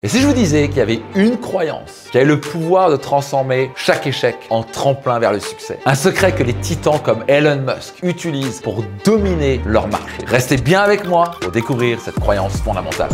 Et si je vous disais qu'il y avait une croyance qui avait le pouvoir de transformer chaque échec en tremplin vers le succès, un secret que les titans comme Elon Musk utilisent pour dominer leur marché. Restez bien avec moi pour découvrir cette croyance fondamentale.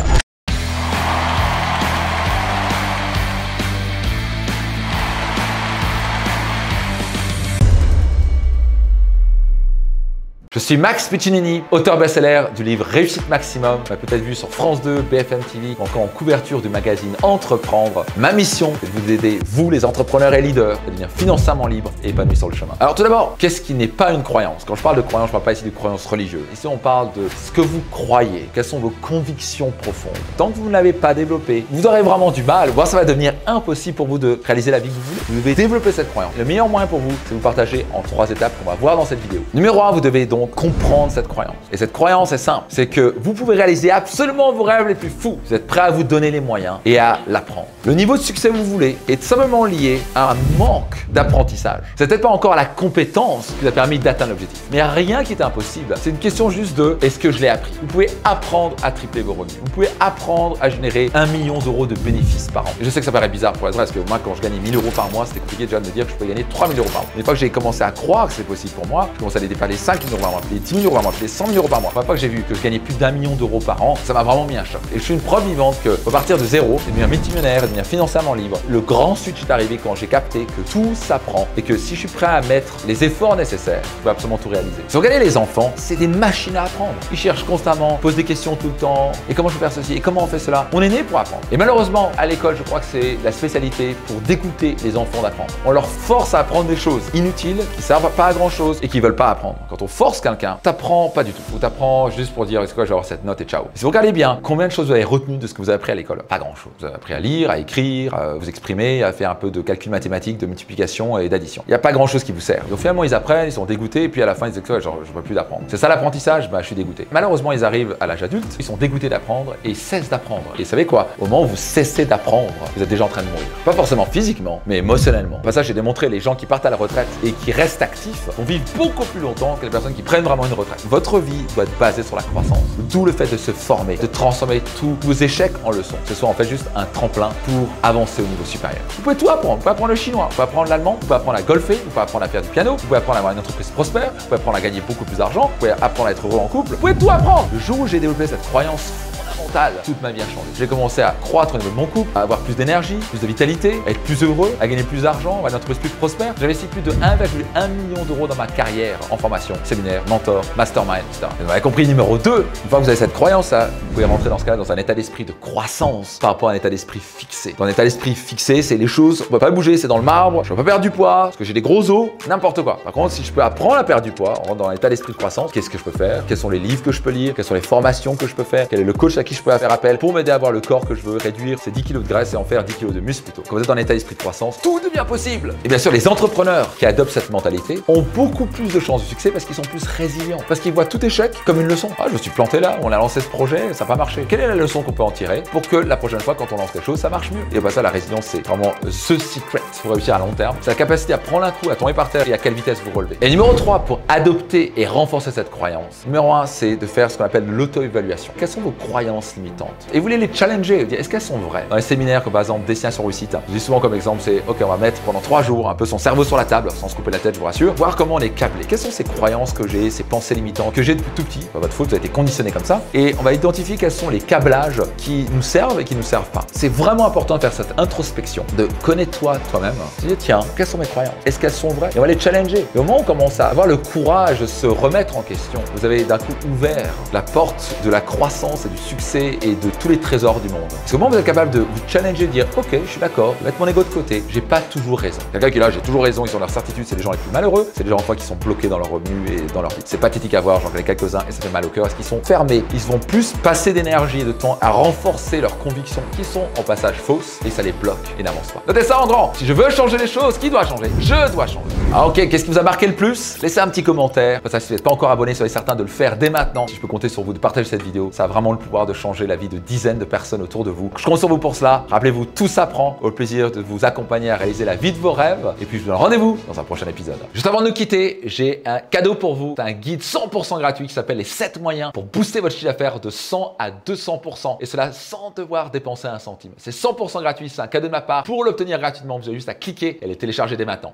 Je suis Max Piccinini, auteur best-seller du livre Réussite Maximum. On m'a peut-être vu sur France 2, BFM TV, encore en couverture du magazine Entreprendre. Ma mission est de vous aider, vous les entrepreneurs et leaders, à devenir financièrement libre et épanoui sur le chemin. Alors tout d'abord, qu'est-ce qui n'est pas une croyance? Quand je parle de croyance, je ne parle pas ici de croyance religieuse. Ici, on parle de ce que vous croyez, quelles sont vos convictions profondes. Tant que vous ne l'avez pas développé, vous aurez vraiment du mal, voire ça va devenir impossible pour vous de réaliser la vie que vous voulez. Vous devez développer cette croyance. Le meilleur moyen pour vous, c'est de vous partager en 3 étapes qu'on va voir dans cette vidéo. Numéro 1, vous devez donc comprendre cette croyance. Et cette croyance est simple, c'est que vous pouvez réaliser absolument vos rêves les plus fous. Vous êtes prêt à vous donner les moyens et à l'apprendre. Le niveau de succès que vous voulez est simplement lié à un manque d'apprentissage. C'est peut-être pas encore la compétence qui vous a permis d'atteindre l'objectif. Mais il n'y a rien qui est impossible. C'est une question juste de est-ce que je l'ai appris? Vous pouvez apprendre à tripler vos revenus. Vous pouvez apprendre à générer 1 million d'euros de bénéfices par an. Et je sais que ça paraît bizarre pour être vrai, parce que moi, quand je gagnais 1000 euros par mois, c'était compliqué déjà de me dire que je pouvais gagner 3000 euros par mois. Mais une fois que j'ai commencé à croire que c'est possible pour moi, je commençais à aller dépasser 5 000 euros par mois, les 10 000 euros par mois, les 100 000 euros par mois. La fois que j'ai vu que je gagnais plus d'1 million d'euros par an, ça m'a vraiment mis un choc. Et je suis une preuve vivante que faut partir de zéro, et devenir multimillionnaire, et devenir financièrement libre. Le grand switch est arrivé quand j'ai capté que tout s'apprend et que si je suis prêt à mettre les efforts nécessaires, je peux absolument tout réaliser. Si vous regardez les enfants, c'est des machines à apprendre. Ils cherchent constamment, posent des questions tout le temps. Et comment je peux faire ceci? Et comment on fait cela? On est né pour apprendre. Et malheureusement, à l'école, je crois que c'est la spécialité pour dégoûter les enfants d'apprendre. On leur force à apprendre des choses inutiles, qui servent pas à grand chose et qui veulent pas apprendre. Quand on force quelqu'un, t'apprends pas du tout. Ou t'apprends juste pour dire, c'est quoi, je vais avoir cette note et ciao. Si vous regardez bien, combien de choses vous avez retenu de ce que vous avez appris à l'école? Pas grand chose. Vous avez appris à lire, à écrire, à vous exprimer, à faire un peu de calcul mathématique, de multiplication et d'addition. Il n'y a pas grand chose qui vous sert. Donc finalement, ils apprennent, ils sont dégoûtés, et puis à la fin, ils disent que genre, je ne veux plus d'apprendre. C'est ça l'apprentissage? Bah, je suis dégoûté. Malheureusement, ils arrivent à l'âge adulte, ils sont dégoûtés d'apprendre et ils cessent d'apprendre. Et vous savez quoi? Au moment où vous cessez d'apprendre, vous êtes déjà en train de mourir. Pas forcément physiquement, mais émotionnellement. Pour ça, j'ai démontré les gens qui partent à la retraite et qui restent actifs vont vivre beaucoup plus longtemps que les personnes qui prennent vraiment une retraite. Votre vie doit être basée sur la croissance. D'où le fait de se former, de transformer tous vos échecs en leçons. Que ce soit en fait juste un tremplin pour avancer au niveau supérieur. Vous pouvez tout apprendre. Vous pouvez apprendre le chinois, vous pouvez apprendre l'allemand, vous pouvez apprendre à golfer, vous pouvez apprendre à faire du piano, vous pouvez apprendre à avoir une entreprise prospère, vous pouvez apprendre à gagner beaucoup plus d'argent, vous pouvez apprendre à être heureux en couple, vous pouvez tout apprendre. Le jour où j'ai développé cette croyance fondamentale, toute ma vie a changé. J'ai commencé à croître au niveau de mon couple, à avoir plus d'énergie, plus de vitalité, à être plus heureux, à gagner plus d'argent, à avoir une entreprise plus prospère. J'ai investi plus de 1,1 million d'euros dans ma carrière en formation, séminaire, mentor, mastermind, etc. Vous avez compris, numéro 2, une fois que vous avez cette croyance, vous pouvez rentrer dans ce cas-là dans un état d'esprit de croissance par rapport à un état d'esprit fixé. Dans un état d'esprit fixé, c'est les choses, on ne peut pas bouger, c'est dans le marbre, je ne peux pas perdre du poids, parce que j'ai des gros os, n'importe quoi. Par contre, si je peux apprendre à perdre du poids, on rentre dans un état d'esprit de croissance, qu'est-ce que je peux faire? Quels sont les livres que je peux lire? Quelles sont les formations que je peux faire? Quel est le coach à qui je peux faire appel pour m'aider à avoir le corps que je veux, réduire ces 10 kg de graisse et en faire 10 kg de muscle plutôt. Quand vous êtes dans un état d'esprit de croissance, tout devient possible. Et bien sûr, les entrepreneurs qui adoptent cette mentalité ont beaucoup plus de chances de succès parce qu'ils sont plus résilients, parce qu'ils voient tout échec comme une leçon. Ah, je me suis planté là, on a lancé ce projet, ça n'a pas marché. Quelle est la leçon qu'on peut en tirer pour que la prochaine fois, quand on lance quelque chose, ça marche mieux? Et bien ça, la résilience, c'est vraiment the secret pour réussir à long terme. C'est la capacité à prendre un coup, à tomber par terre et à quelle vitesse vous relevez. Et numéro 3, pour adopter et renforcer cette croyance, numéro 1, c'est de faire ce qu'on appelle l'auto-évaluation. Quelles sont vos croyances limitantes? Et vous voulez les challenger, est-ce qu'elles sont vraies? Dans les séminaires, comme par exemple Destination Réussite, je dis souvent comme exemple, c'est ok, on va mettre pendant 3 jours un peu son cerveau sur la table, sans se couper la tête, je vous rassure, voir comment on est câblé. Quelles sont ces croyances que j'ai, ces pensées limitantes que j'ai depuis tout petit? Pas votre faute, vous avez été conditionné comme ça. Et on va identifier quels sont les câblages qui nous servent et qui nous servent pas. C'est vraiment important de faire cette introspection, de connais-toi toi-même. Tu dis tiens, quelles sont mes croyances? Est-ce qu'elles sont vraies? Et on va les challenger. Et au moment où on commence à avoir le courage de se remettre en question, vous avez d'un coup ouvert la porte de la croissance et du succès et de tous les trésors du monde. Parce qu'au moment où vous êtes capable de vous challenger, de dire ok, je suis d'accord, mettre mon ego de côté, j'ai pas toujours raison. Quelqu'un qui est là, j'ai toujours raison, ils sont dans leur certitude, c'est les gens les plus malheureux, c'est les gens en fois qui sont bloqués dans leurs revenus et dans leur vie. C'est pathétique à voir, j'en connais quelques-uns et ça fait mal au cœur parce qu'ils sont fermés. Ils vont plus passer d'énergie et de temps à renforcer leurs convictions qui sont en passage fausses et ça les bloque et n'avance pas. Notez ça en grand. Si je veux changer les choses, qui doit changer? Je dois changer. Alors ok, qu'est-ce qui vous a marqué le plus? Laissez un petit commentaire. Ça, si vous n'êtes pas encore abonné, soyez certain de le faire dès maintenant. Si je peux compter sur vous de partager cette vidéo, ça a vraiment le pouvoir de changer la vie de dizaines de personnes autour de vous. Je compte sur vous pour cela. Rappelez-vous, tout s'apprend. Au plaisir de vous accompagner à réaliser la vie de vos rêves. Et puis je vous donne rendez-vous dans un prochain épisode. Juste avant de nous quitter, j'ai un cadeau pour vous. C'est un guide 100% gratuit qui s'appelle les 7 moyens pour booster votre chiffre d'affaires de 100 à 200%. Et cela sans devoir dépenser un centime. C'est 100% gratuit, c'est un cadeau de ma part. Pour l'obtenir gratuitement, vous avez juste à cliquer et les télécharger dès maintenant.